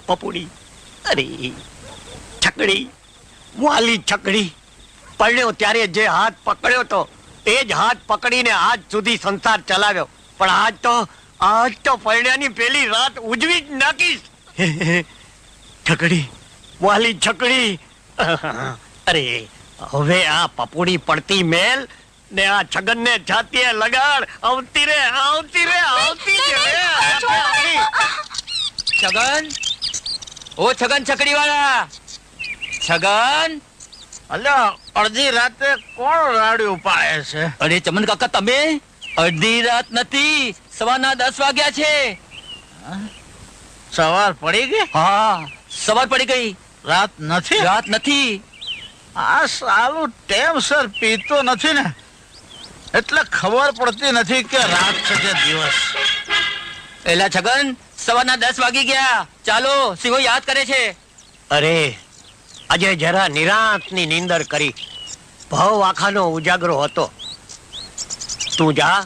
પપુડી, અરે છકડી, વાલી છકડી, પરણ્યો ત્યારે જે હાથ પકડ્યો તો એ જ હાથ પકડીને આજ સુધી સંસાર ચલાવ્યો, પણ આજ તો પરણ્યાની પેલી રાત ઉજવી જ નાખીશ. છકડી, વાલી છકડી, અરે હવે આ પપુડી પડતી મેલ ને આ છગન ને છાતીએ લગાડ. આવતી રે, આવતી રે, આવતી રે. છગન, ઓ છગન છકડી વાળા, છગન. અલ્યા અડધી રાતે કોણ રાડ્યું પાડે છે? અરે ચમન કાકા, તમે અડધી રાત નથી, સવારના 10 વાગ્યા છે. સવાર પડી ગઈ? હા, સવાર પડી ગઈ. રાત નથી? રાત નથી. આ સાલું ટેમસર પીતો નથી ને, એટલે ખબર પડતી નથી કે રાત છે કે દિવસ. એલા છગન, સવારના 10 વાગી ગયા. ચાલો, સિંહો યાદ કરે છે. અરે આજે જરા નિરાંતની નીંદર કરી. ભાવ આખાનો ઉજાગરો હતો. તું જા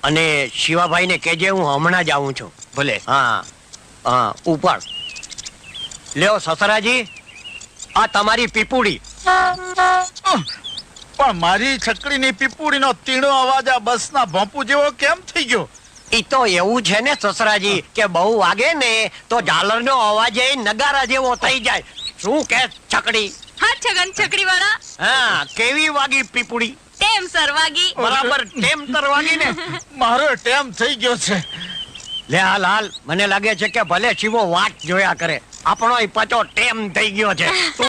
અને શિવાભાઈ ને કહેજે હું હમણાં જ આવું છું. ભલે. હા હા, ઉપાડ લ્યો સસરાજી, આ તમારી પીપુડી. પણ મારી છકડીની પીપુડીનો તીણો અવાજ આ બસના ભોંપુ જેવો કેમ થઈ ગયો? ઈ તો એવું છે ને સસરાજી કે બહુ વાગે ને તો ઝાલરનો અવાજ એ નગારા જેવો થઈ જાય. શું કે છકડી? હા છગન છકડી વાળા, હા, કેવી વાગી પીપુડી? ટેમ સર વાગી. બરાબર ટેમ તર વાગી ને. મારો ટેમ થઈ ગયો છે. લે હાલ, મને લાગે છે કે ભલે શિવો વાટ જોયા કરે, આપણો પાછો ટેમ થઈ ગયો છે.